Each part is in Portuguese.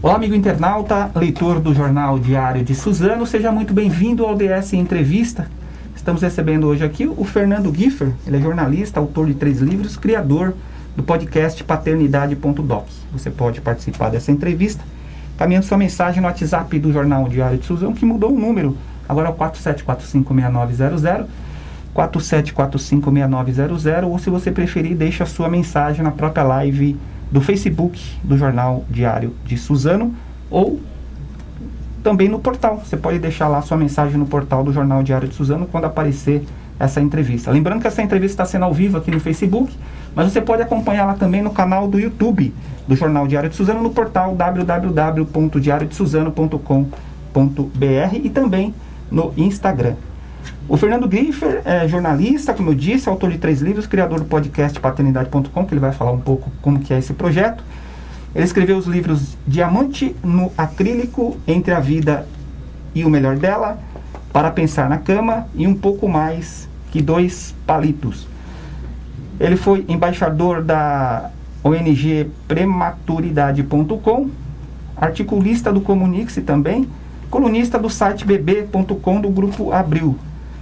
Olá, amigo internauta, leitor do Jornal Diário de Suzano, seja muito bem-vindo ao DS Entrevista. Estamos recebendo hoje aqui o Fernando Giffer, ele é jornalista, autor de 3 livros, criador do podcast Paternidade.doc. Você pode participar dessa entrevista encaminhando sua mensagem no WhatsApp do Jornal Diário de Suzano, que mudou o número, agora é o 47456900, 47456900, ou se você preferir, deixa a sua mensagem na própria live do Facebook do Jornal Diário de Suzano, ou também no portal. Você pode deixar lá sua mensagem no portal do Jornal Diário de Suzano quando aparecer essa entrevista. Lembrando que essa entrevista está sendo ao vivo aqui no Facebook, mas você pode acompanhar lá também no canal do YouTube do Jornal Diário de Suzano, no portal www.diariodesuzano.com.br e também no Instagram. O Fernando Giffer é jornalista, como eu disse, autor de 3 livros, criador do podcast Paternidade.com, que ele vai falar um pouco como que é esse projeto. Ele escreveu os livros Diamante no Acrílico, Entre a Vida e o Melhor Dela, Para Pensar na Cama e Um Pouco Mais que 2 Palitos. Ele foi embaixador da ONG Prematuridade.com, articulista do Comunique-se também, colunista do site bb.com do Grupo Abril.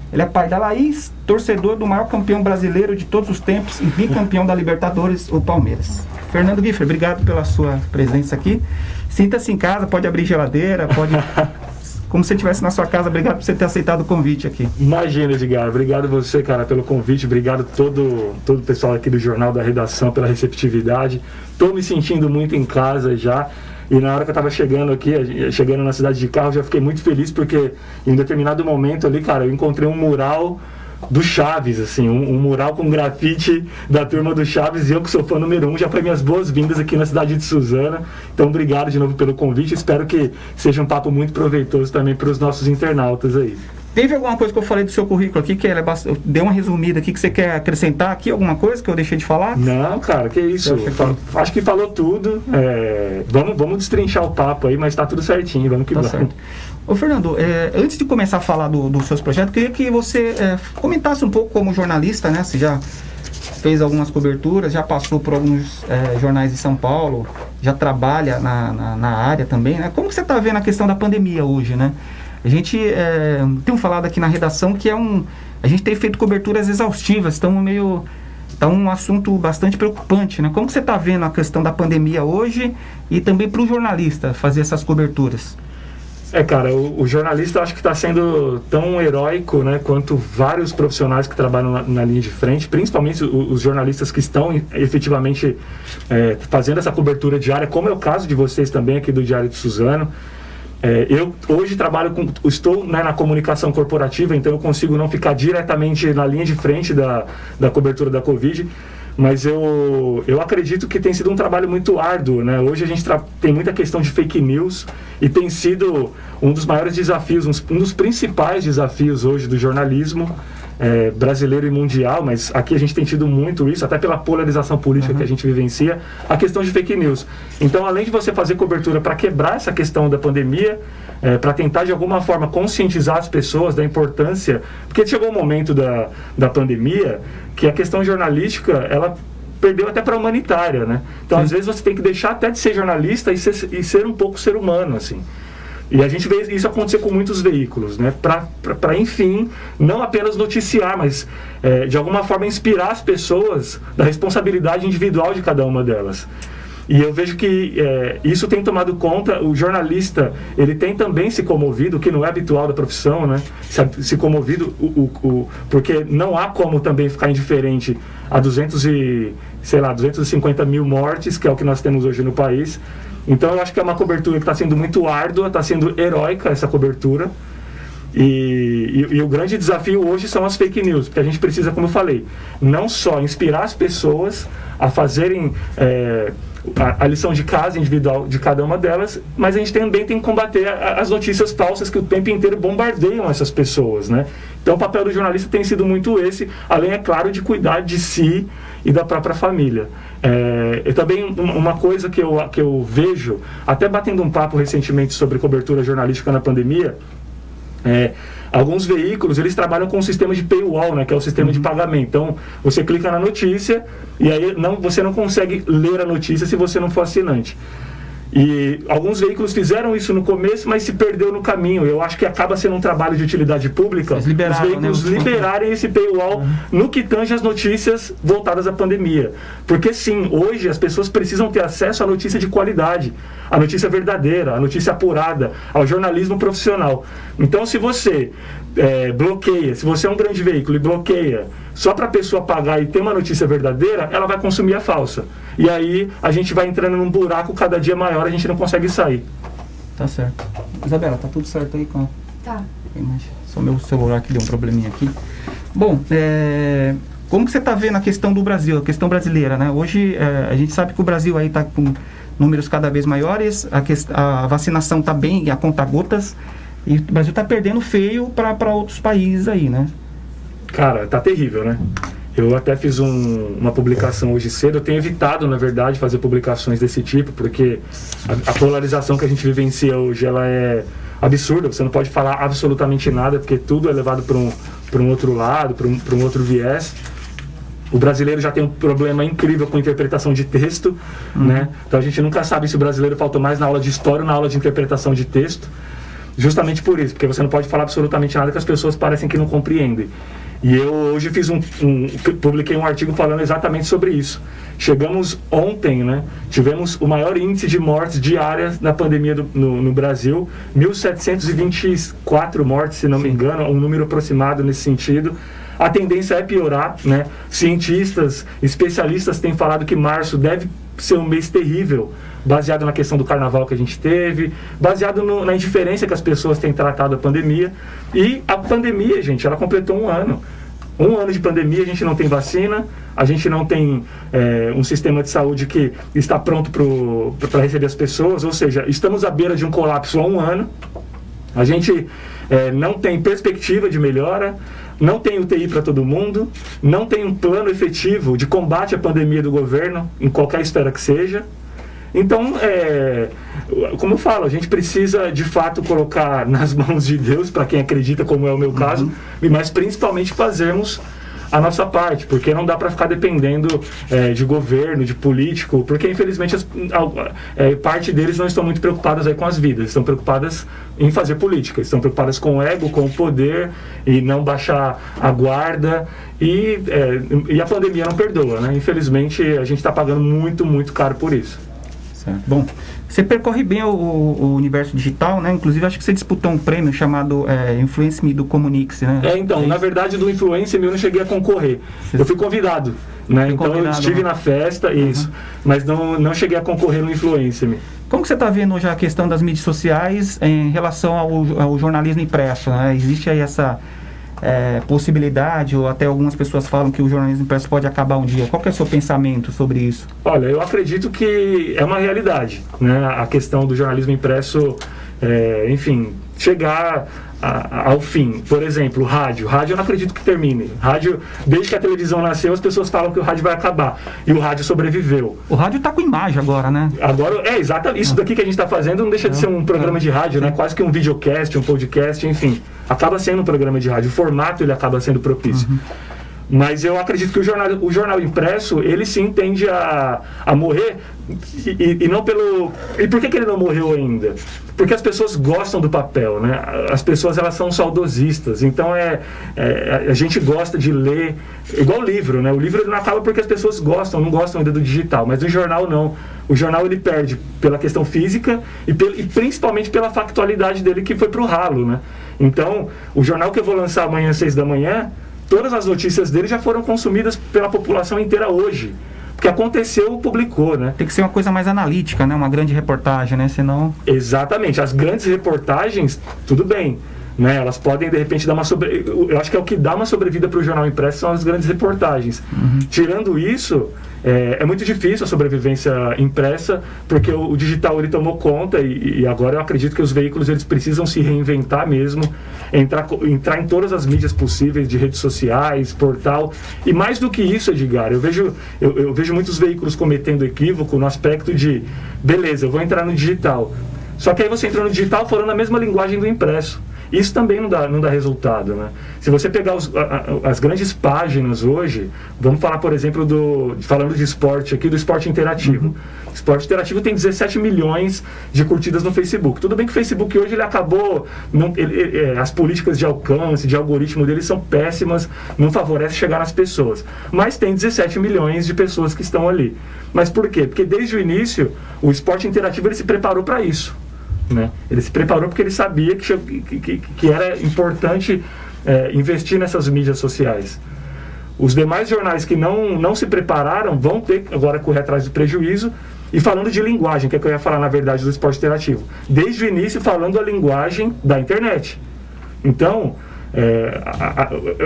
Ele é pai da Laís, torcedor do maior campeão brasileiro de todos os tempos e bicampeão da Libertadores, o Palmeiras. Fernando Giffer, obrigado pela sua presença aqui. Sinta-se em casa, pode abrir geladeira, pode... como se você estivesse na sua casa. Obrigado por você ter aceitado o convite aqui. Imagina, Edgar. Obrigado você, cara, pelo convite. Obrigado todo o pessoal aqui do Jornal da Redação pela receptividade. Estou me sentindo muito em casa já. E na hora que eu estava chegando aqui, chegando na cidade de carro, já fiquei muito feliz porque em um determinado momento ali, cara, eu encontrei um mural do Chaves, assim, um mural com grafite da turma do Chaves, e eu que sou fã número 1, já foi minhas boas-vindas aqui na cidade de Suzano. Então, obrigado de novo pelo convite, espero que seja um papo muito proveitoso também para os nossos internautas aí. Teve alguma coisa que eu falei do seu currículo aqui, que eu dei uma resumida aqui, que você quer acrescentar aqui, alguma coisa que eu deixei de falar? Não, cara, que isso, acho que falou tudo, vamos destrinchar o papo aí, mas tá tudo certinho, vamos que vamos. Certo. Ô Fernando, antes de começar a falar dos seus projetos, queria que você comentasse um pouco como jornalista, né? Você já fez algumas coberturas, já passou por alguns jornais de São Paulo, já trabalha na área também, né? Como que você está vendo a questão da pandemia hoje, né? A gente tem falado aqui na redação que a gente tem feito coberturas exaustivas, tá um assunto bastante preocupante, né? Como que você está vendo a questão da pandemia hoje e também para o jornalista fazer essas coberturas? Cara, o jornalista acho que está sendo tão heróico, né, quanto vários profissionais que trabalham na linha de frente, principalmente os jornalistas que estão efetivamente fazendo essa cobertura diária, como é o caso de vocês também aqui do Diário de Suzano. Eu hoje estou na comunicação corporativa, então eu consigo não ficar diretamente na linha de frente da cobertura da Covid, mas eu acredito que tem sido um trabalho muito árduo, né? Hoje a gente tem muita questão de fake news e tem sido um dos maiores desafios, um dos principais desafios hoje do jornalismo brasileiro e mundial, mas aqui a gente tem tido muito isso, até pela polarização política que a gente vivencia, a questão de fake news. Então, além de você fazer cobertura para quebrar essa questão da pandemia, para tentar de alguma forma conscientizar as pessoas da importância, porque chegou um momento da pandemia que a questão jornalística, ela perdeu até para a humanitária, né? Então, às vezes você tem que deixar até de ser jornalista e ser um pouco ser humano, assim. E a gente vê isso acontecer com muitos veículos, né? Para enfim, não apenas noticiar, mas de alguma forma inspirar as pessoas da responsabilidade individual de cada uma delas. E eu vejo que isso tem tomado conta, o jornalista, ele tem também se comovido, o que não é habitual da profissão, né? Se comovido, porque não há como também ficar indiferente a 250 mil mortes, que é o que nós temos hoje no país. Então eu acho que é uma cobertura que está sendo muito árdua, está sendo heróica essa cobertura. E o grande desafio hoje são as fake news, porque a gente precisa, como eu falei, não só inspirar as pessoas a fazerem a lição de casa individual de cada uma delas, mas a gente também tem que combater as notícias falsas que o tempo inteiro bombardeiam essas pessoas, né? Então o papel do jornalista tem sido muito esse, além, é claro, de cuidar de si e da própria família. Também uma coisa que eu vejo, até batendo um papo recentemente sobre cobertura jornalística na pandemia, alguns veículos, eles trabalham com um sistema de paywall, né, que é o sistema de pagamento. Então, você clica na notícia e aí você não consegue ler a notícia se você não for assinante. E alguns veículos fizeram isso no começo, mas se perdeu no caminho. Eu acho que acaba sendo um trabalho de utilidade pública os veículos liberarem esse paywall no que tange as notícias voltadas à pandemia. Porque sim, hoje as pessoas precisam ter acesso à notícia de qualidade, à notícia verdadeira, à notícia apurada, ao jornalismo profissional. Então, se você bloqueia, se você é um grande veículo e bloqueia só para a pessoa pagar e ter uma notícia verdadeira, ela vai consumir a falsa. E aí a gente vai entrando num buraco cada dia maior, a gente não consegue sair. Tá certo. Isabela, tá tudo certo aí com... Tá. Só meu celular que deu um probleminha aqui. Bom, como que você está vendo a questão do Brasil, a questão brasileira, né? Hoje a gente sabe que o Brasil aí está com números cada vez maiores, a vacinação está bem a conta-gotas, e o Brasil está perdendo feio para outros países aí, né? Cara, tá terrível, né? Eu até fiz uma publicação hoje cedo. Eu tenho evitado, na verdade, fazer publicações desse tipo, porque a polarização que a gente vivencia hoje, ela é absurda. Você não pode falar absolutamente nada, porque tudo é levado para um outro lado, para um outro viés. O brasileiro já tem um problema incrível com interpretação de texto, né? Então a gente nunca sabe se o brasileiro faltou mais na aula de história ou na aula de interpretação de texto. Justamente por isso, porque você não pode falar absolutamente nada que as pessoas parecem que não compreendem. E eu hoje publiquei um artigo falando exatamente sobre isso. Chegamos ontem, né? Tivemos o maior índice de mortes diárias na pandemia no Brasil, 1.724 mortes, se não me engano, um número aproximado nesse sentido. A tendência é piorar, né? Cientistas, especialistas têm falado que março deve ser um mês terrível, baseado na questão do carnaval que a gente teve, baseado na indiferença que as pessoas têm tratado a pandemia. E a pandemia, gente, ela completou um ano. Um ano de pandemia, a gente não tem vacina, a gente não tem um sistema de saúde que está pronto para receber as pessoas, ou seja, estamos à beira de um colapso há um ano. A gente não tem perspectiva de melhora, não tem UTI para todo mundo, não tem um plano efetivo de combate à pandemia do governo, em qualquer esfera que seja. Então, como eu falo, a gente precisa de fato colocar nas mãos de Deus, para quem acredita, como é o meu caso, mas principalmente fazermos a nossa parte, porque não dá para ficar dependendo de governo, de político, porque infelizmente parte deles não estão muito preocupadas aí com as vidas, estão preocupadas em fazer política, estão preocupadas com o ego, com o poder e não baixar a guarda, e a pandemia não perdoa, né? Infelizmente a gente está pagando muito, muito caro por isso. Certo. Bom, você percorre bem o universo digital, né? Inclusive, acho que você disputou um prêmio chamado Influence Me do Comunix, né? Então, na verdade, do Influence Me eu não cheguei a concorrer. Eu fui convidado, né? Então, eu estive na festa, isso. Mas não cheguei a concorrer no Influence Me. Como que você está vendo já a questão das mídias sociais em relação ao jornalismo impresso, né? Existe aí essa possibilidade, ou até algumas pessoas falam que o jornalismo impresso pode acabar um dia. Qual que é o seu pensamento sobre isso? Olha, eu acredito que é uma realidade, né? A questão do jornalismo impresso, enfim, chegar ao fim. Por exemplo, rádio eu não acredito que termine. Rádio, desde que a televisão nasceu, as pessoas falam que o rádio vai acabar, e o rádio sobreviveu. O rádio está com imagem agora, né? Agora, exatamente, isso daqui que a gente está fazendo não deixa de ser um programa de rádio, né? Quase que um videocast, um podcast, enfim, acaba sendo um programa de rádio. O formato, ele acaba sendo propício. Mas eu acredito que o jornal impresso, ele sim tende a morrer, e não pelo... E por que ele não morreu ainda? Porque as pessoas gostam do papel, né? As pessoas, elas são saudosistas, então a gente gosta de ler, igual o livro, né? O livro não acaba porque as pessoas não gostam ainda do digital, mas o jornal não. O jornal, ele perde pela questão física e principalmente pela factualidade dele, que foi pro ralo, né? Então, o jornal que eu vou lançar amanhã às 6 da manhã, todas as notícias dele já foram consumidas pela população inteira hoje. Porque aconteceu, publicou, né? Tem que ser uma coisa mais analítica, né? Uma grande reportagem, né? Senão... Exatamente. As grandes reportagens, tudo bem, né? Elas podem, de repente, dar uma eu acho que é o que dá uma sobrevida para o jornal impresso, são as grandes reportagens. Tirando isso, é muito difícil a sobrevivência impressa, porque o digital, ele tomou conta, e agora eu acredito que os veículos, eles precisam se reinventar mesmo, entrar em todas as mídias possíveis, de redes sociais, portal. E mais do que isso, Edgar, eu vejo muitos veículos cometendo equívoco no aspecto de, beleza, eu vou entrar no digital. Só que aí você entra no digital falando a mesma linguagem do impresso. Isso também não dá resultado, né? Se você pegar as grandes páginas hoje, vamos falar, por exemplo, falando de esporte aqui, do esporte interativo. O esporte interativo tem 17 milhões de curtidas no Facebook. Tudo bem que o Facebook hoje ele acabou, as políticas de alcance, de algoritmo dele são péssimas, não favorece chegar nas pessoas. Mas tem 17 milhões de pessoas que estão ali. Mas por quê? Porque desde o início, o esporte interativo ele se preparou para isso. Né? Ele se preparou porque ele sabia que era importante investir nessas mídias sociais. Os demais jornais que não se prepararam vão ter agora correr atrás do prejuízo. E falando de linguagem, que é que eu ia falar na verdade do esporte interativo, desde o início falando a linguagem da internet. Então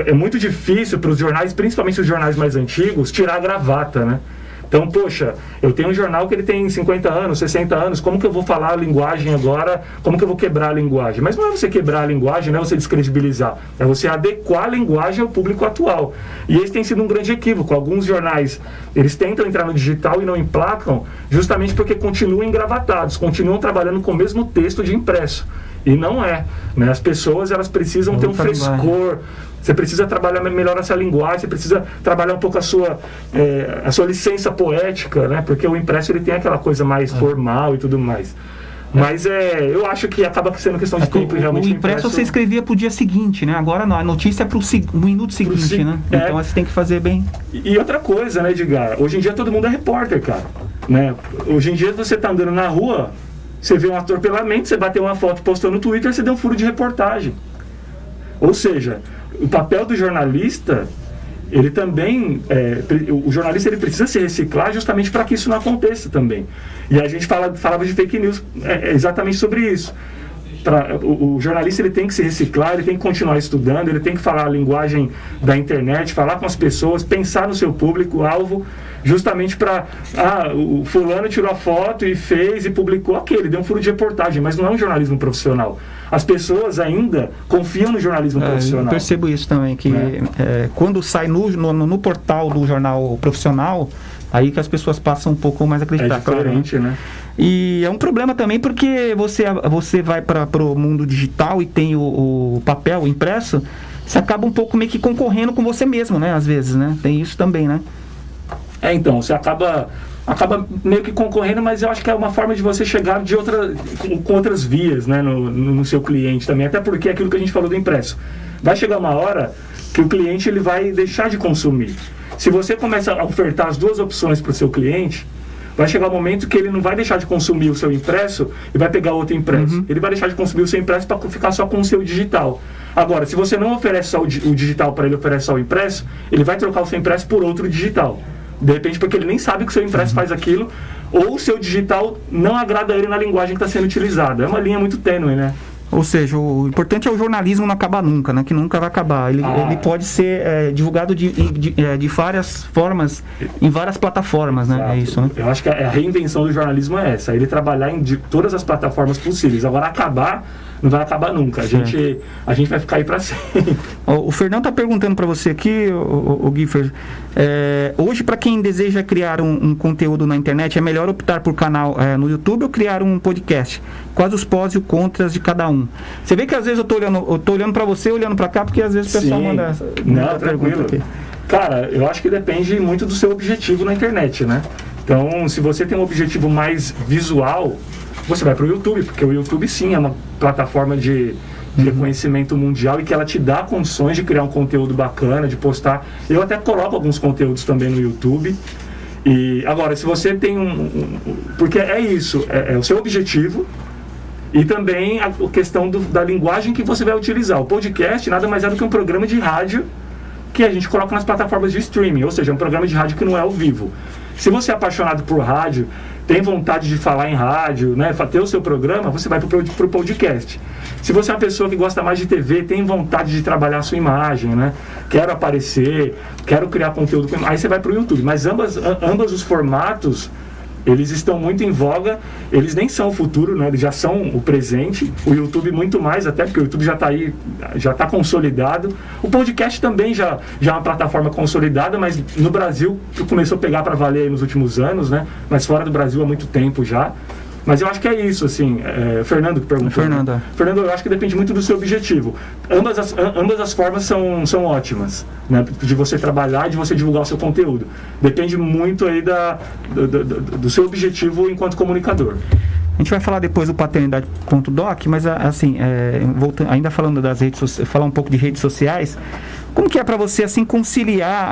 é muito difícil para os jornais, principalmente os jornais mais antigos, tirar a gravata, né? Então, poxa, eu tenho um jornal que ele tem 50 anos, 60 anos, como que eu vou falar a linguagem agora, como que eu vou quebrar a linguagem? Mas não é você quebrar a linguagem, não é você descredibilizar, é você adequar a linguagem ao público atual. E esse tem sido um grande equívoco. Alguns jornais, eles tentam entrar no digital e não emplacam, justamente porque continuam engravatados, continuam trabalhando com o mesmo texto de impresso. E não é, né? As pessoas, elas precisam ter um frescor. Você precisa trabalhar melhor essa linguagem, você precisa trabalhar um pouco a sua licença poética, né? Porque o impresso ele tem aquela coisa mais formal e tudo mais. Mas eu acho que acaba sendo questão de tempo. O impresso você escrevia pro dia seguinte, né? Agora não, a notícia é pro minuto seguinte, né? Então você tem que fazer bem. E outra coisa, né, Edgar? Hoje em dia todo mundo é repórter, cara. Né? Hoje em dia você tá andando na rua, você vê um atropelamento, você bateu uma foto, postou no Twitter, você deu um furo de reportagem. Ou seja, o papel do jornalista, ele também, o jornalista ele precisa se reciclar justamente para que isso não aconteça também. E a gente falava de fake news exatamente sobre isso. O jornalista ele tem que se reciclar, ele tem que continuar estudando, ele tem que falar a linguagem da internet, falar com as pessoas, pensar no seu público-alvo, justamente para o fulano tirou a foto e fez e publicou ele deu um furo de reportagem, mas não é um jornalismo profissional. As pessoas ainda confiam no jornalismo profissional. Eu percebo isso também, que quando sai no portal do jornal profissional, aí que as pessoas passam um pouco mais a acreditar. É diferente, né? E é um problema também porque você vai para o mundo digital e tem o papel, o impresso, você acaba um pouco meio que concorrendo com você mesmo, né? Às vezes, né? Tem isso também, né? Então, você acaba meio que concorrendo, mas eu acho que é uma forma de você chegar com outras vias, né, no seu cliente também, até porque é aquilo que a gente falou do impresso. Vai chegar uma hora que o cliente ele vai deixar de consumir. Se você começa a ofertar as duas opções para o seu cliente, vai chegar um momento que ele não vai deixar de consumir o seu impresso e vai pegar outro impresso. Ele vai deixar de consumir o seu impresso para ficar só com o seu digital. Agora, se você não oferece só o digital para ele, oferece só o impresso, ele vai trocar o seu impresso por outro digital. De repente, porque ele nem sabe que o seu impresso faz aquilo, ou o seu digital não agrada a ele na linguagem que está sendo utilizada. É uma linha muito tênue, né? Ou seja, o importante é o jornalismo não acabar nunca, né? Que nunca vai acabar. Ele pode ser divulgado de várias formas, em várias plataformas, né? Exato. É isso, né? Eu acho que a reinvenção do jornalismo é essa, ele trabalhar em todas as plataformas possíveis. Agora, acabar, não vai acabar nunca. A gente vai ficar aí para sempre. O Fernando está perguntando para você aqui, o Gifford, hoje para quem deseja criar um conteúdo na internet, é melhor optar por canal no YouTube ou criar um podcast? Quais os pós e os contras de cada um? Você vê que às vezes eu tô olhando para você, olhando para cá, porque às vezes o pessoal manda essa pergunta aqui. Cara, eu acho que depende muito do seu objetivo na internet, né? Então, se você tem um objetivo mais visual, você vai para o YouTube, porque o YouTube sim é uma plataforma de reconhecimento mundial e que ela te dá condições de criar um conteúdo bacana, de postar. Eu até coloco alguns conteúdos também no YouTube. E agora, se você tem porque é isso, é o seu objetivo e também a questão da linguagem que você vai utilizar. O podcast nada mais é do que um programa de rádio que a gente coloca nas plataformas de streaming, ou seja, um programa de rádio que não é ao vivo. Se você é apaixonado por rádio, tem vontade de falar em rádio, né, ter o seu programa, você vai para o podcast. Se você é uma pessoa que gosta mais de TV, tem vontade de trabalhar a sua imagem, né, quero aparecer, quero criar conteúdo, aí você vai para o YouTube. Mas ambos os formatos, eles estão muito em voga, eles nem são o futuro, né? Eles já são o presente, o YouTube muito mais, até porque o YouTube já está aí, já está consolidado. O podcast também já é uma plataforma consolidada, mas no Brasil começou a pegar para valer aí nos últimos anos, né? Mas fora do Brasil há muito tempo já. Mas eu acho que é isso, assim, Fernando que perguntou. Fernando, eu acho que depende muito do seu objetivo. Ambas as formas são ótimas, né? De você trabalhar e de você divulgar o seu conteúdo. Depende muito aí do seu objetivo enquanto comunicador. A gente vai falar depois do paternidade.doc, mas assim, ainda falando das redes sociais, falar um pouco de redes sociais, como que é para você assim conciliar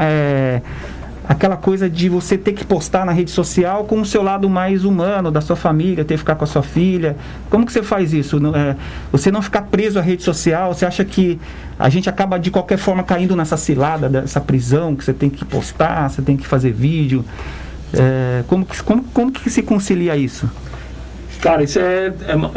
aquela coisa de você ter que postar na rede social com o seu lado mais humano, da sua família, ter que ficar com a sua filha? Como que você faz isso? Você não ficar preso à rede social? Você acha que a gente acaba de qualquer forma caindo nessa cilada, dessa prisão, que você tem que postar, você tem que fazer vídeo? Como que se concilia isso? Cara, isso é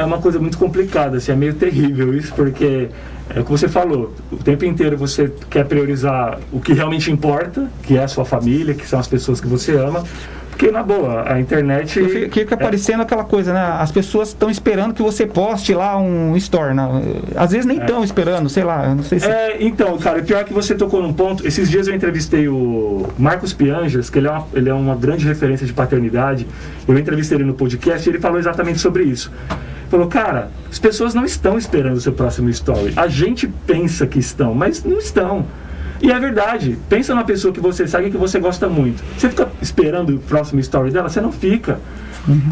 uma coisa muito complicada, assim, é meio terrível isso, porque é o que você falou, o tempo inteiro você quer priorizar o que realmente importa, que é a sua família, que são as pessoas que você ama, porque na boa, a internet... Fica parecendo aquela coisa, né? As pessoas estão esperando que você poste lá um story, né? Às vezes nem estão esperando, sei lá, não sei se... Então, cara, o pior é que você tocou num ponto. Esses dias eu entrevistei o Marcos Pianjas, que ele é uma grande referência de paternidade. Eu entrevistei ele no podcast e ele falou exatamente sobre isso. Falou, cara, as pessoas não estão esperando o seu próximo story. A gente pensa que estão, mas não estão. E é verdade, pensa numa pessoa que você segue e que você gosta muito. Você fica esperando o próximo story dela? Você não fica.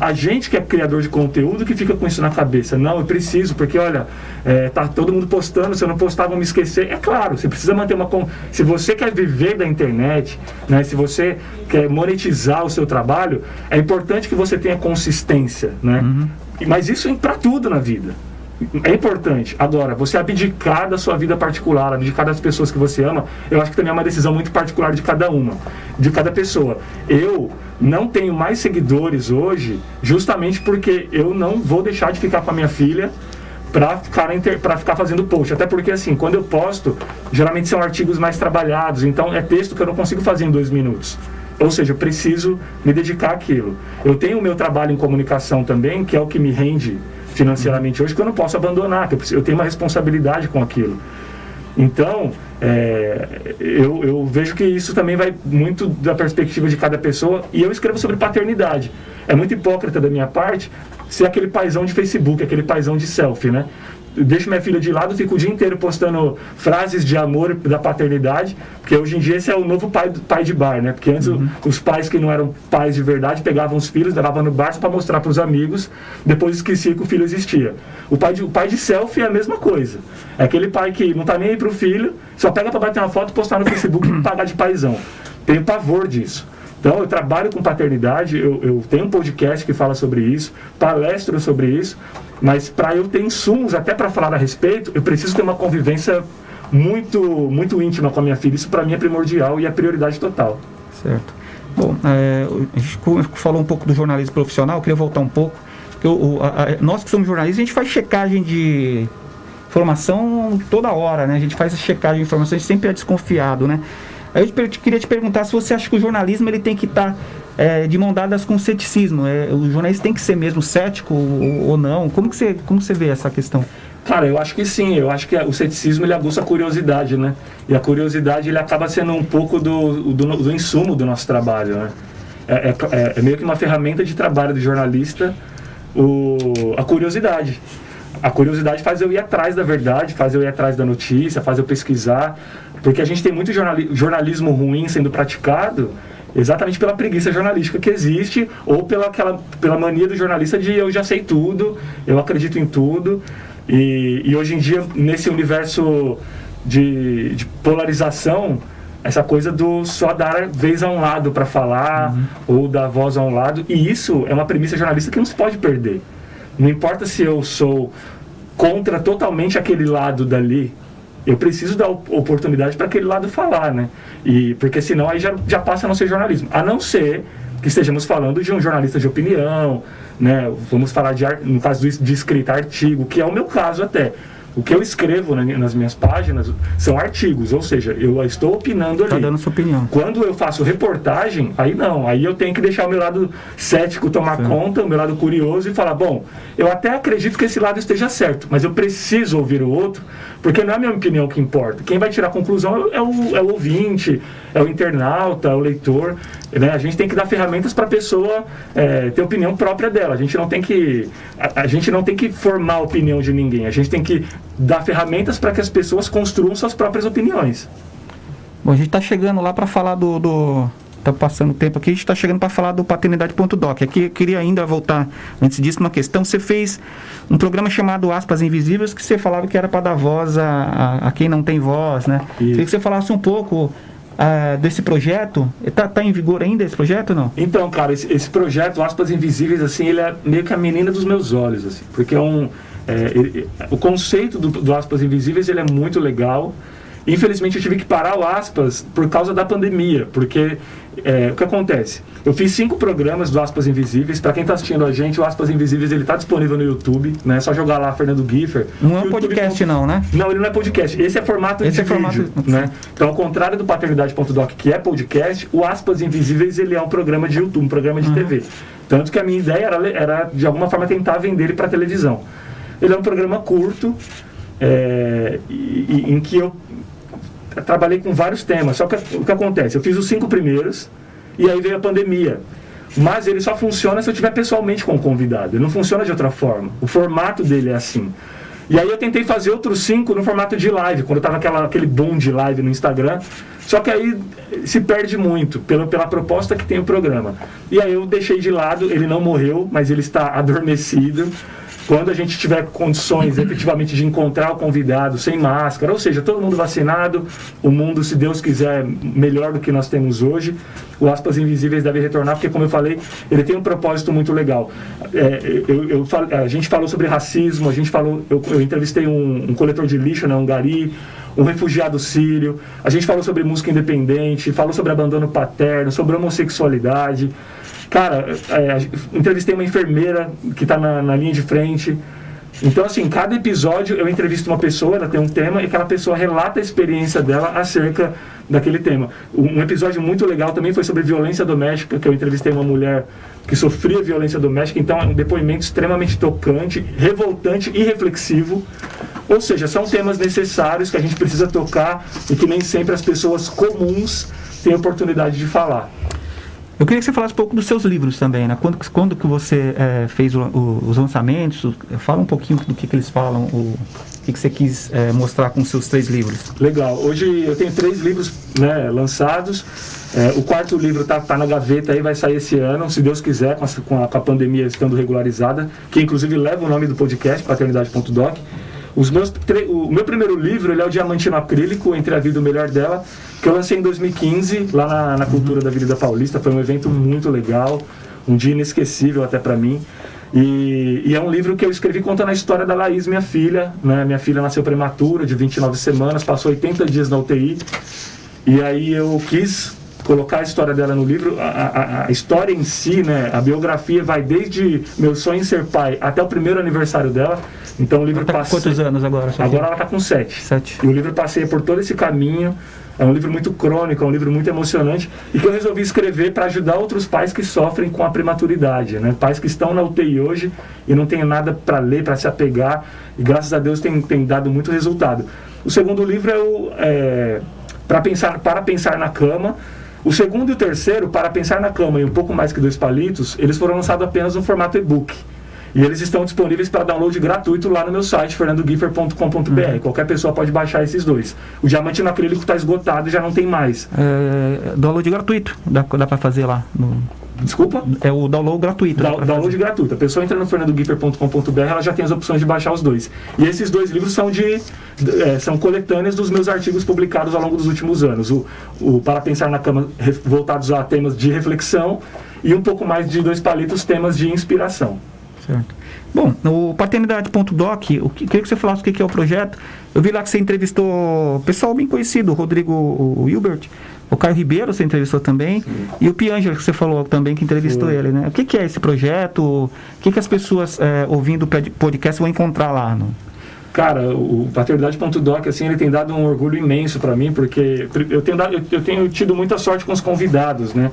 A gente que é criador de conteúdo que fica com isso na cabeça. Não, eu preciso, porque olha, tá todo mundo postando, se eu não postar vão me esquecer. É claro, você precisa manter se você quer viver da internet, né, se você quer monetizar o seu trabalho, é importante que você tenha consistência, né? Mas isso é para tudo na vida. É importante. Agora, você abdicar da sua vida particular, abdicar das pessoas que você ama, eu acho que também é uma decisão muito particular de cada uma, de cada pessoa. Eu não tenho mais seguidores hoje justamente porque eu não vou deixar de ficar com a minha filha para ficar fazendo post. Até porque, assim, quando eu posto, geralmente são artigos mais trabalhados, então é texto que eu não consigo fazer em 2 minutos. Ou seja, eu preciso me dedicar àquilo. Eu tenho o meu trabalho em comunicação também, que é o que me rende financeiramente hoje, que eu não posso abandonar, que eu tenho uma responsabilidade com aquilo. Então, eu vejo que isso também vai muito da perspectiva de cada pessoa, e eu escrevo sobre paternidade. É muito hipócrita da minha parte ser aquele paizão de Facebook, aquele paizão de selfie, né? Eu deixo minha filha de lado, fico o dia inteiro postando frases de amor da paternidade, porque hoje em dia esse é o novo pai de bar, né? Porque antes os pais que não eram pais de verdade pegavam os filhos, levavam no bar só para mostrar para os amigos, depois esquecia que o filho existia. O pai de selfie é a mesma coisa. É aquele pai que não tá nem aí pro filho, só pega para bater uma foto, postar no Facebook e pagar de paizão. Tenho pavor disso. Então, eu trabalho com paternidade, eu tenho um podcast que fala sobre isso, palestro sobre isso, mas para eu ter insumos até para falar a respeito, eu preciso ter uma convivência muito, muito íntima com a minha filha. Isso para mim é primordial e é prioridade total. Certo. Bom, a gente falou um pouco do jornalismo profissional, eu queria voltar um pouco, porque nós que somos jornalistas, a gente faz checagem de informação toda hora, né? A gente faz a checagem de informação, a gente sempre é desconfiado, né? Aí eu queria te perguntar se você acha que o jornalismo ele tem que estar de mão dadas com o ceticismo. O jornalista tem que ser mesmo cético ou não? Como você vê essa questão? Cara, eu acho que sim. Eu acho que o ceticismo ele aguça a curiosidade, né? E a curiosidade ele acaba sendo um pouco do insumo do nosso trabalho, né? É meio que uma ferramenta de trabalho do jornalista, a curiosidade. A curiosidade faz eu ir atrás da verdade, faz eu ir atrás da notícia, faz eu pesquisar, porque a gente tem muito jornalismo ruim sendo praticado exatamente pela preguiça jornalística que existe, ou pela mania do jornalista de eu já sei tudo, eu acredito em tudo, e hoje em dia, nesse universo de polarização, essa coisa do só dar vez a um lado para falar, ou dar voz a um lado, e isso é uma premissa jornalista que não se pode perder. Não importa se eu sou contra totalmente aquele lado dali, eu preciso dar oportunidade para aquele lado falar, né? Porque senão aí já passa a não ser jornalismo. A não ser que estejamos falando de um jornalista de opinião, né? Vamos falar no caso de escrita artigo, que é o meu caso até. O que eu escrevo nas minhas páginas são artigos, ou seja, eu estou opinando ali. Está dando sua opinião. Quando eu faço reportagem, aí não. Aí eu tenho que deixar o meu lado cético tomar conta, o meu lado curioso e falar, bom, eu até acredito que esse lado esteja certo, mas eu preciso ouvir o outro, porque não é a minha opinião que importa. Quem vai tirar a conclusão é o ouvinte, é o internauta, é o leitor. Né? A gente tem que dar ferramentas para a pessoa ter opinião própria dela. A gente não tem que formar a opinião de ninguém. A gente tem que dar ferramentas para que as pessoas construam suas próprias opiniões. Bom, a gente está chegando lá para falar Está passando o tempo aqui, a gente está chegando para falar do paternidade.doc. Aqui eu queria ainda voltar, antes disso, uma questão. Você fez um programa chamado Aspas Invisíveis, que você falava que era para dar voz a quem não tem voz, né? Queria que você falasse um pouco desse projeto. Está em vigor ainda esse projeto ou não? Então, cara, esse projeto, Aspas Invisíveis, assim, ele é meio que a menina dos meus olhos, assim, porque o conceito do Aspas Invisíveis, ele é muito legal. Infelizmente eu tive que parar o Aspas por causa da pandemia, porque o que acontece? Eu fiz 5 programas do Aspas Invisíveis. Para quem está assistindo a gente, o Aspas Invisíveis ele está disponível no YouTube, né? É só jogar lá Fernando Giffer. Não é um podcast não, né? Não, ele não é podcast. Esse é formato de vídeo, né? Então, ao contrário do paternidade.doc, que é podcast, o Aspas Invisíveis ele é um programa de YouTube, um programa de TV. Tanto que a minha ideia era de alguma forma tentar vender ele para televisão. Ele é um programa curto, em que eu trabalhei com vários temas. Só que o que acontece? Eu fiz os 5 primeiros e aí veio a pandemia. Mas ele só funciona se eu estiver pessoalmente com o convidado. Ele não funciona de outra forma. O formato dele é assim. E aí eu tentei fazer outros 5 no formato de live, quando estava aquele boom de live no Instagram. Só que aí se perde muito pela proposta que tem o programa. E aí eu deixei de lado, ele não morreu, mas ele está adormecido. Quando a gente tiver condições efetivamente de encontrar o convidado sem máscara, ou seja, todo mundo vacinado, o mundo, se Deus quiser, melhor do que nós temos hoje, o Aspas Invisíveis deve retornar, porque, como eu falei, ele tem um propósito muito legal. A gente falou sobre racismo, eu entrevistei um coletor de lixo, né, um gari, um refugiado sírio, a gente falou sobre música independente, falou sobre abandono paterno, sobre homossexualidade. Cara, entrevistei uma enfermeira que está na linha de frente. Então, assim, cada episódio eu entrevisto uma pessoa, ela tem um tema, e aquela pessoa relata a experiência dela acerca daquele tema. Um episódio muito legal também foi sobre violência doméstica, que eu entrevistei uma mulher que sofria violência doméstica. Então, é um depoimento extremamente tocante, revoltante e reflexivo. Ou seja, são temas necessários que a gente precisa tocar e que nem sempre as pessoas comuns têm oportunidade de falar. Eu queria que você falasse um pouco dos seus livros também, né? Quando que você fez os lançamentos? Fala um pouquinho do que eles falam, o que você quis mostrar com os seus 3 livros. Legal. Hoje eu tenho 3 livros, né, lançados. O 4º livro tá na gaveta aí, vai sair esse ano, se Deus quiser, com a pandemia estando regularizada, que inclusive leva o nome do podcast, paternidade.doc. O meu primeiro livro, ele é o Diamante no Acrílico, Entre a Vida e o Melhor Dela, que eu lancei em 2015, lá na Cultura da Avenida Paulista. Foi um evento muito legal, um dia inesquecível até para mim. E é um livro que eu escrevi contando a história da Laís, minha filha, né? Minha filha nasceu prematura, de 29 semanas, passou 80 dias na UTI. E aí eu quis colocar a história dela no livro. A história em si, né? A biografia vai desde meu sonho em ser pai até o primeiro aniversário dela. Então o livro passa... Quantos anos agora? Agora ela está com 7. E o livro passeia por todo esse caminho. É um livro muito crônico, é um livro muito emocionante e que eu resolvi escrever para ajudar outros pais que sofrem com a prematuridade, né? Pais que estão na UTI hoje e não tem nada para ler, para se apegar, e graças a Deus tem dado muito resultado. O segundo livro é Para Pensar na Cama. O segundo e o terceiro, Para Pensar na Cama e um pouco mais que 2 palitos, eles foram lançados apenas no formato e-book. E eles estão disponíveis para download gratuito lá no meu site, fernandogiffer.com.br. Qualquer pessoa pode baixar esses 2. O Diamante no Acrílico está esgotado e já não tem mais. Download gratuito, dá para fazer lá. Desculpa? É o download gratuito. Download gratuito. A pessoa entra no fernandogiffer.com.br, ela já tem as opções de baixar os 2. E esses 2 livros são coletâneas dos meus artigos publicados ao longo dos últimos anos. O Para Pensar na Cama, voltados a temas de reflexão, e um pouco mais de 2 palitos, temas de inspiração. Certo. Bom, o paternidade.doc, queria que você falasse o que é o projeto. Eu vi lá que você entrevistou pessoal bem conhecido, o Rodrigo Hilbert, o Caio Ribeiro você entrevistou também. Sim. E o Piangelo, que você falou também, que entrevistou ele, né? O que é esse projeto? O que as pessoas ouvindo o podcast vão encontrar lá? Cara, o Paternidade.doc, assim, ele tem dado um orgulho imenso para mim, porque eu tenho tido muita sorte com os convidados, né?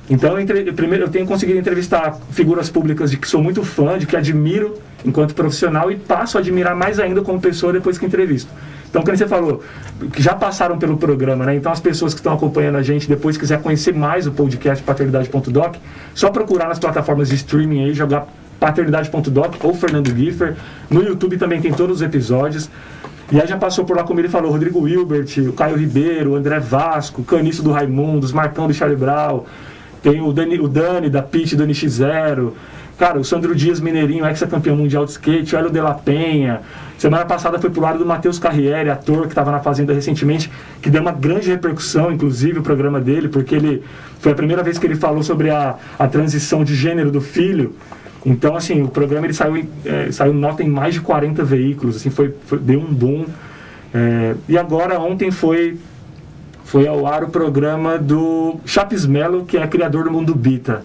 Então, primeiro, eu tenho conseguido entrevistar figuras públicas de que sou muito fã, de que admiro enquanto profissional e passo a admirar mais ainda como pessoa depois que entrevisto. Então, como você falou, que já passaram pelo programa, né? Então, as pessoas que estão acompanhando a gente, depois quiser conhecer mais o podcast Paternidade.doc, só procurar nas plataformas de streaming aí, jogar Paternidade.doc ou Fernando Giffer. No YouTube também tem todos os episódios. E aí já passou por lá comigo e falou Rodrigo Hilbert, o Caio Ribeiro, o André Vasco, o Caniço do Raimundos, Marcão do Charlie Brown, tem o Dani da Pitch do NX0, cara, o Sandro Dias Mineirinho, ex-campeão mundial de skate, o Hélio de la Penha. Semana passada foi pro lado do Matheus Carriere, ator que estava na Fazenda recentemente, que deu uma grande repercussão, inclusive, o programa dele, porque ele foi a primeira vez que ele falou sobre a transição de gênero do filho. Então, assim, o programa ele saiu nota em mais de 40 veículos, assim, deu um boom. E agora, ontem foi ao ar o programa do Chaps Mello, que é criador do Mundo Bita.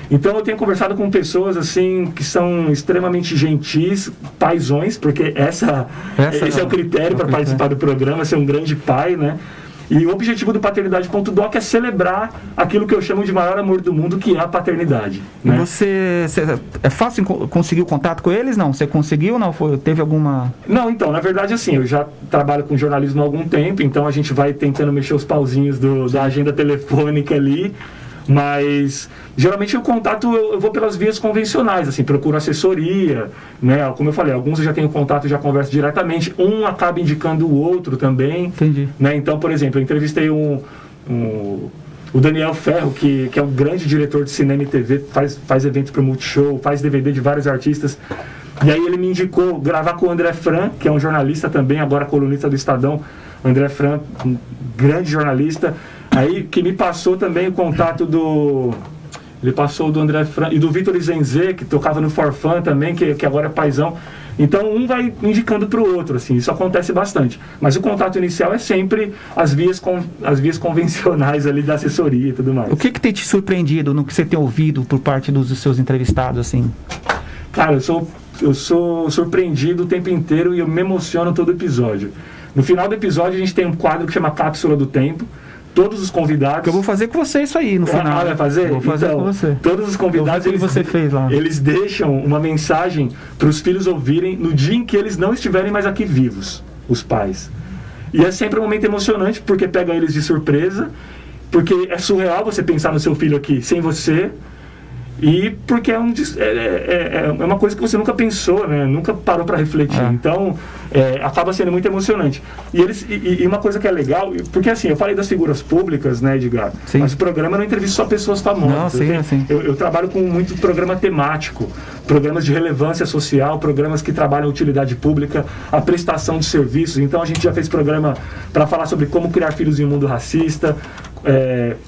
Então eu tenho conversado com pessoas assim que são extremamente gentis, paizões, porque esse é o critério para participar do programa, ser um grande pai, né? E o objetivo do Paternidade.doc é celebrar aquilo que eu chamo de maior amor do mundo, que é a paternidade, né? É fácil conseguir o contato com eles? Não? Você conseguiu? Não? Teve alguma... Não, então, na verdade, assim, eu já trabalho com jornalismo há algum tempo, então a gente vai tentando mexer os pauzinhos da agenda telefônica ali, mas geralmente o contato eu vou pelas vias convencionais, assim, procuro assessoria, né? Como eu falei, alguns eu já tenho contato, já converso diretamente, um acaba indicando o outro também. Entendi. Né? Então, por exemplo, eu entrevistei o Daniel Ferro, que é um grande diretor de cinema e TV, faz eventos para o Multishow, faz DVD de vários artistas. E aí ele me indicou gravar com o André Fran, que é um jornalista também, agora colunista do Estadão. André Fran, um grande jornalista. Aí que me passou também o contato ele passou do André Fran e do Vitor Izenze, que tocava no Forfan também, que agora é paizão. Então um vai indicando para o outro, assim, isso acontece bastante. Mas o contato inicial é sempre as vias convencionais ali da assessoria e tudo mais. O que tem te surpreendido no que você tem ouvido por parte dos seus entrevistados, assim? Cara, eu sou surpreendido o tempo inteiro e eu me emociono todo episódio. No final do episódio a gente tem um quadro que chama Cápsula do Tempo. Todos os convidados... Que eu vou fazer com você isso aí no final. Vai fazer? Vou fazer então, com você. Todos os convidados, eles deixam uma mensagem para os filhos ouvirem no dia em que eles não estiverem mais aqui vivos, os pais. E é sempre um momento emocionante, porque pega eles de surpresa, porque é surreal você pensar no seu filho aqui sem você, e porque é uma coisa que você nunca pensou, né? Nunca parou para refletir. Então, acaba sendo muito emocionante. E uma coisa que é legal, porque assim, eu falei das figuras públicas, né, Edgar? Sim. Mas o programa não entrevista só pessoas famosas. Não, sim. Eu trabalho com muito programa temático, programas de relevância social, programas que trabalham a utilidade pública, a prestação de serviços. Então, a gente já fez programa para falar sobre como criar filhos em um mundo racista,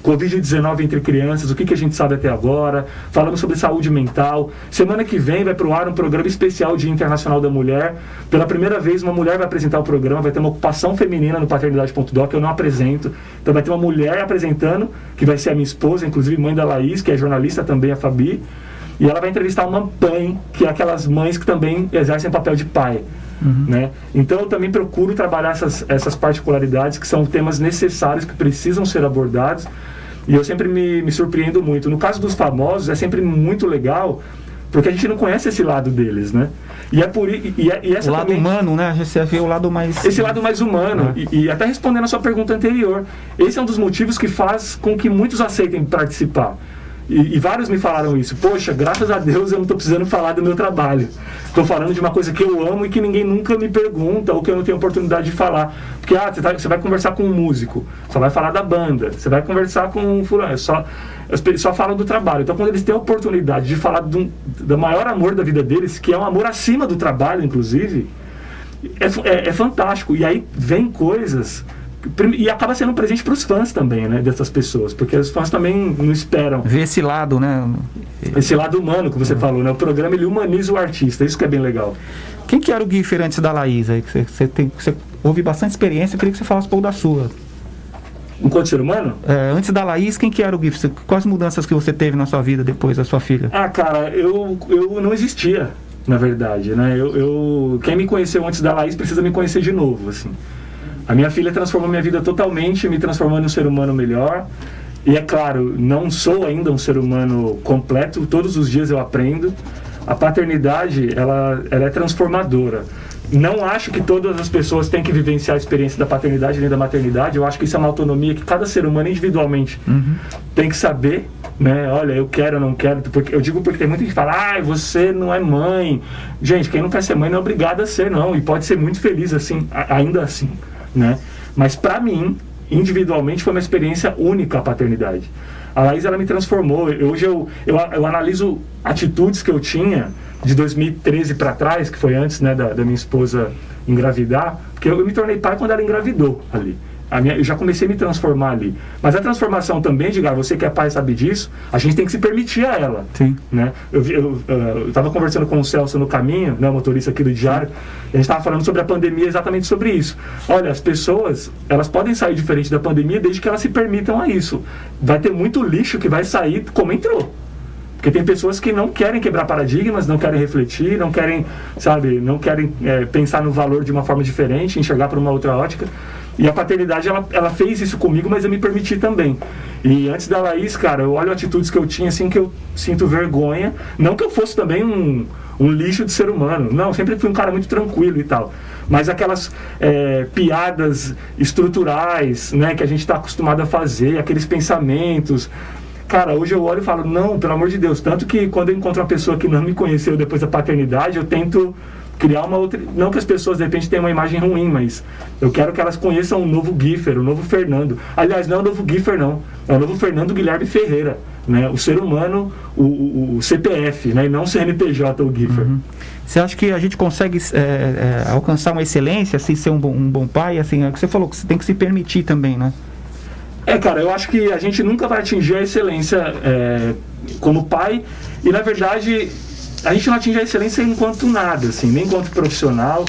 Covid-19 entre crianças, o que a gente sabe até agora, falando sobre saúde mental. Semana que vem vai pro ar um programa especial Dia Internacional da Mulher. Pela primeira vez uma mulher vai apresentar o programa, vai ter uma ocupação feminina no Paternidade.doc, eu não apresento, então vai ter uma mulher apresentando, que vai ser a minha esposa, inclusive mãe da Laís, que é jornalista também, a Fabi, e ela vai entrevistar uma mãe, que é aquelas mães que também exercem papel de pai. Né? Então eu também procuro trabalhar essas particularidades, que são temas necessários, que precisam ser abordados, e eu sempre me surpreendo muito. No caso dos famosos é sempre muito legal, porque a gente não conhece esse lado deles, né? E é por essa o lado também, humano, né? Você vê o lado mais... Esse lado mais humano. E até respondendo a sua pergunta anterior, esse é um dos motivos que faz com que muitos aceitem participar. E vários me falaram isso. Poxa, graças a Deus eu não estou precisando falar do meu trabalho. Estou falando de uma coisa que eu amo e que ninguém nunca me pergunta, ou que eu não tenho oportunidade de falar. Porque você vai conversar com um músico, só vai falar da banda. Você vai conversar com um fulano, só falam do trabalho. Então, quando eles têm a oportunidade de falar do maior amor da vida deles, que é um amor acima do trabalho, inclusive, é fantástico. E aí vem coisas... E acaba sendo um presente para os fãs também, né, dessas pessoas, porque os fãs também não esperam. Ver esse lado, né? Esse lado humano, como você falou, né? O programa, ele humaniza o artista, isso que é bem legal. Quem que era o Giffer antes da Laís? Aí, que você ouve bastante experiência, eu queria que você falasse um pouco da sua. Enquanto ser humano? Antes da Laís, quem que era o Giffer? Quais mudanças que você teve na sua vida depois da sua filha? Ah, cara, eu não existia. na verdade, né? Quem me conheceu antes da Laís precisa me conhecer de novo, assim. A minha filha transformou minha vida totalmente, me transformando em um ser humano melhor. E é claro, não sou ainda um ser humano completo, todos os dias eu aprendo. A paternidade, ela é transformadora. Não acho que todas as pessoas têm que vivenciar a experiência da paternidade nem da maternidade. Eu acho que isso é uma autonomia que cada ser humano individualmente tem que saber, né? Olha, eu quero ou não quero. Porque, eu digo porque tem muita gente que fala, você não é mãe. Gente, quem não quer ser mãe não é obrigado a ser, não. E pode ser muito feliz assim, ainda assim, né? Mas pra mim, individualmente, foi uma experiência única a paternidade. A Laís, ela me transformou. Hoje eu analiso atitudes que eu tinha de 2013 para trás, que foi antes, né, da minha esposa engravidar, porque eu me tornei pai quando ela engravidou ali. Eu já comecei a me transformar ali. Mas a transformação também, Edgar, você que é pai sabe disso, a gente tem que se permitir a ela. Sim. Né? Eu estava conversando com o Celso no caminho, né, o motorista aqui do Diário, e a gente estava falando sobre a pandemia, exatamente sobre isso. Olha, as pessoas, elas podem sair diferente da pandemia desde que elas se permitam a isso. Vai ter muito lixo que vai sair como entrou. Porque tem pessoas que não querem quebrar paradigmas, não querem refletir, não querem, pensar no valor de uma forma diferente, enxergar por uma outra ótica. E a paternidade, ela fez isso comigo, mas eu me permiti também. E antes da Laís, cara, eu olho atitudes que eu tinha, assim, que eu sinto vergonha. Não que eu fosse também um lixo de ser humano. Não, sempre fui um cara muito tranquilo e tal. Mas aquelas piadas estruturais, né, que a gente está acostumado a fazer, aqueles pensamentos... Cara, hoje eu olho e falo, não, pelo amor de Deus. Tanto que quando eu encontro uma pessoa que não me conheceu depois da paternidade, eu tento criar uma outra... Não que as pessoas, de repente, tenham uma imagem ruim, mas eu quero que elas conheçam o novo Giffer, o novo Fernando. Aliás, não é o novo Giffer, não. É o novo Fernando Guilherme Ferreira, né? O ser humano, o CPF, né? E não o CNPJ, o Giffer. Você acha que a gente consegue alcançar uma excelência, assim, ser um bom pai? Assim, é o que você falou, que você tem que se permitir também, né? Cara, eu acho que a gente nunca vai atingir a excelência como pai, e na verdade a gente não atinge a excelência enquanto nada, assim, nem enquanto profissional,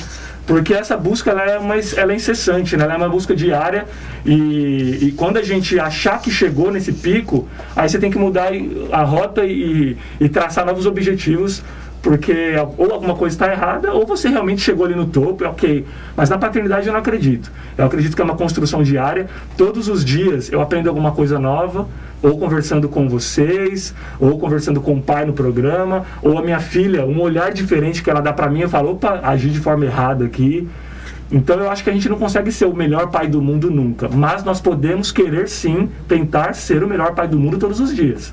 porque essa busca ela é incessante, né? Ela é uma busca diária, e quando a gente achar que chegou nesse pico, aí você tem que mudar a rota e traçar novos objetivos, porque ou alguma coisa está errada, ou você realmente chegou ali no topo, ok. Mas na paternidade eu não acredito. Eu acredito que é uma construção diária. Todos os dias eu aprendo alguma coisa nova, ou conversando com vocês, ou conversando com o pai no programa, ou a minha filha, um olhar diferente que ela dá para mim, eu falo, opa, agi de forma errada aqui. Então eu acho que a gente não consegue ser o melhor pai do mundo nunca, mas nós podemos querer sim, tentar ser o melhor pai do mundo todos os dias.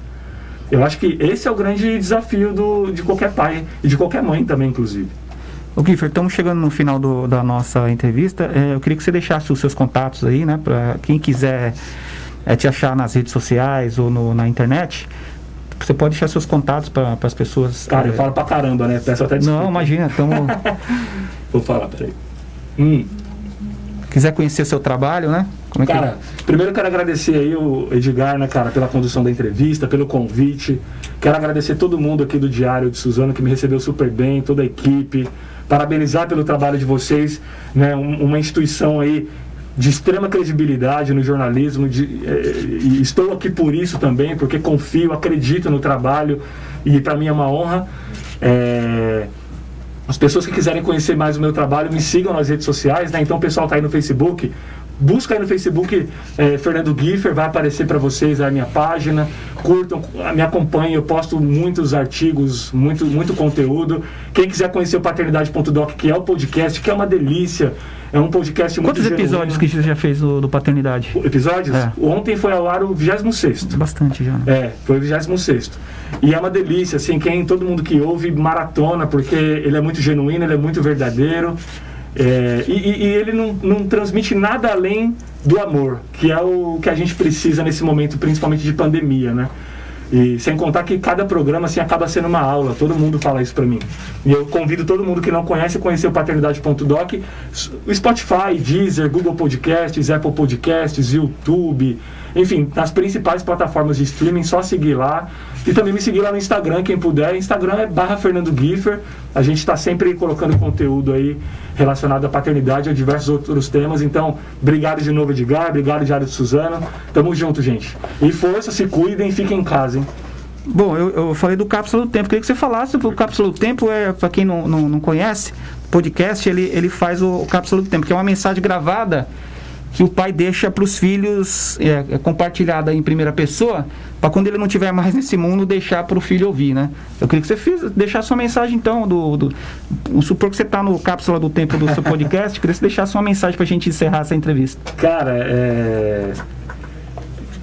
Eu acho que esse é o grande desafio de qualquer pai e de qualquer mãe também, inclusive. Ô Giffer, estamos chegando no final da nossa entrevista. Eu queria que você deixasse os seus contatos aí, né? Para quem quiser te achar nas redes sociais ou na internet. Você pode deixar seus contatos para as pessoas. Cara, eu falo pra caramba, né? Peço até desculpa. Não, imagina. Vou falar, peraí. Quiser conhecer seu trabalho, né? Cara, primeiro eu quero agradecer aí o Edgar, né, cara, pela condução da entrevista, pelo convite. Quero agradecer todo mundo aqui do Diário de Suzano que me recebeu super bem, toda a equipe. Parabenizar pelo trabalho de vocês, né? Uma instituição aí de extrema credibilidade no jornalismo, e estou aqui por isso também, porque confio, acredito no trabalho, e para mim é uma honra. As pessoas que quiserem conhecer mais o meu trabalho, me sigam nas redes sociais, né? Então o pessoal tá aí no Facebook, busca aí no Facebook Fernando Giffer, vai aparecer para vocês a minha página, curtam, me acompanhem, eu posto muitos artigos, muito conteúdo. Quem quiser conhecer o paternidade.doc, que é o podcast, que é uma delícia, é um podcast muito Quantos episódios que você já fez do Paternidade? Episódios? Ontem foi ao ar o 26º. Bastante já, né? Foi o 26º. E é uma delícia, assim, todo mundo que ouve maratona, porque ele é muito genuíno, ele é muito verdadeiro. E ele não transmite nada além do amor, que é o que a gente precisa nesse momento, principalmente de pandemia, né? E sem contar que cada programa assim acaba sendo uma aula, todo mundo fala isso pra mim. E eu convido todo mundo que não conhece a conhecer o paternidade.doc, o Spotify, Deezer, Google Podcasts, Apple Podcasts, YouTube, enfim, nas principais plataformas de streaming, só seguir lá. E também me seguir lá no Instagram, quem puder. Instagram é /Fernando Giffer. A gente está sempre colocando conteúdo aí relacionado à paternidade e a diversos outros temas. Então, obrigado de novo, Edgar. Obrigado, Diário de Suzano. Tamo junto, gente. E força, se cuidem, fiquem em casa, hein? Bom, eu falei do Cápsula do Tempo. Queria que você falasse o Cápsula do Tempo. Para quem não conhece, podcast, ele faz o Cápsula do Tempo, que é uma mensagem gravada que o pai deixa para os filhos, compartilhada em primeira pessoa, para quando ele não estiver mais nesse mundo, deixar para o filho ouvir, né? Eu queria que você deixasse sua mensagem, então, vamos supor que você está no Cápsula do Tempo do seu podcast, queria que você deixasse uma mensagem para a gente encerrar essa entrevista. Cara,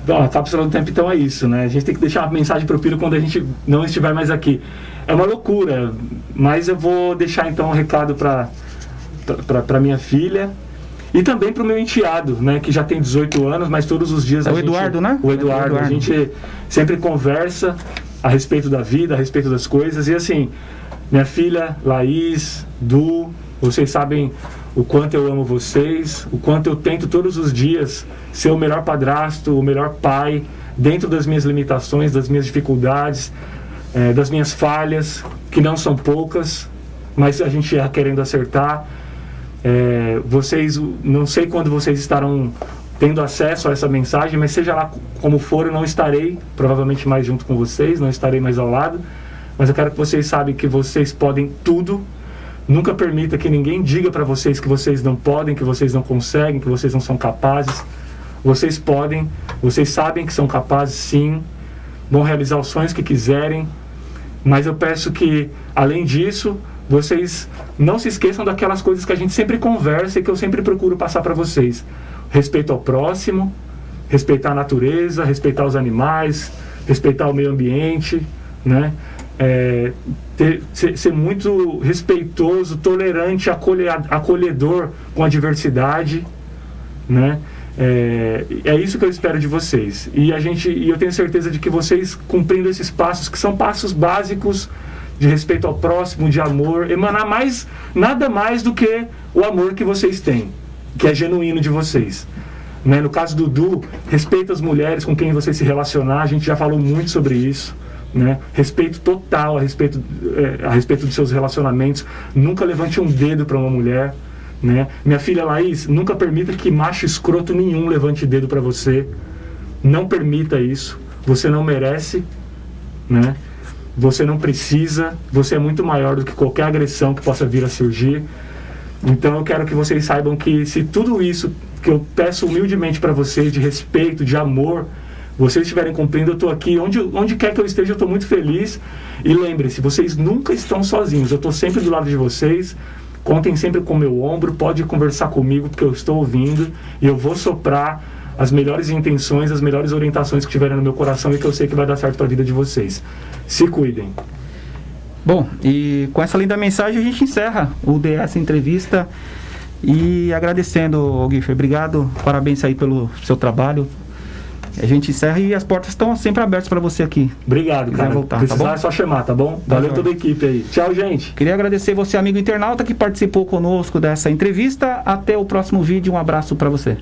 Bom, a Cápsula do Tempo, então, é isso, né? A gente tem que deixar uma mensagem para o filho quando a gente não estiver mais aqui. É uma loucura, mas eu vou deixar, então, um recado para minha filha. E também para o meu enteado, né, que já tem 18 anos, mas todos os dias o Eduardo, né? O Eduardo. A gente sempre conversa a respeito da vida, a respeito das coisas. E assim, minha filha, Laís, Du, vocês sabem o quanto eu amo vocês, o quanto eu tento todos os dias ser o melhor padrasto, o melhor pai, dentro das minhas limitações, das minhas dificuldades, das minhas falhas, que não são poucas, mas a gente ia querendo acertar. Vocês, não sei quando vocês estarão tendo acesso a essa mensagem, mas seja lá como for, eu não estarei provavelmente mais junto com vocês, não estarei mais ao lado, mas eu quero que vocês saibam que vocês podem tudo. Nunca permita que ninguém diga para vocês que vocês não podem, que vocês não conseguem, que vocês não são capazes. Vocês podem, vocês sabem que são capazes, sim, vão realizar os sonhos que quiserem, mas eu peço que, além disso, vocês não se esqueçam daquelas coisas que a gente sempre conversa e que eu sempre procuro passar para vocês. Respeito ao próximo, respeitar a natureza, respeitar os animais, respeitar o meio ambiente, né? Ser muito respeitoso, tolerante, acolhedor com a diversidade, né? É isso que eu espero de vocês. E eu tenho certeza de que vocês, cumprindo esses passos, que são passos básicos de respeito ao próximo, de amor, emanar nada mais do que o amor que vocês têm, que é genuíno de vocês, né? No caso do Du, respeita as mulheres com quem você se relacionar, a gente já falou muito sobre isso, né? Respeito total a respeito dos seus relacionamentos. Nunca levante um dedo para uma mulher, né? Minha filha Laís, nunca permita que macho escroto nenhum levante dedo para você. Não permita isso. Você não merece, né? Você não precisa. Você é muito maior do que qualquer agressão que possa vir a surgir. Então eu quero que vocês saibam que, se tudo isso que eu peço humildemente para vocês, de respeito, de amor, vocês estiverem cumprindo, eu estou aqui, onde quer que eu esteja, eu estou muito feliz. E lembre-se, vocês nunca estão sozinhos, eu estou sempre do lado de vocês. Contem sempre com o meu ombro, pode conversar comigo, porque eu estou ouvindo e eu vou soprar as melhores intenções, as melhores orientações que tiverem no meu coração e que eu sei que vai dar certo para a vida de vocês. Se cuidem. Bom, e com essa linda mensagem a gente encerra o DS Entrevista, e agradecendo, Guifer, obrigado, parabéns aí pelo seu trabalho. A gente encerra e as portas estão sempre abertas para você aqui. Obrigado, cara. Voltar, precisar, tá bom? É só chamar, tá bom? Valeu toda a equipe aí. Tchau, gente. Queria agradecer você, amigo internauta, que participou conosco dessa entrevista. Até o próximo vídeo. Um abraço para você.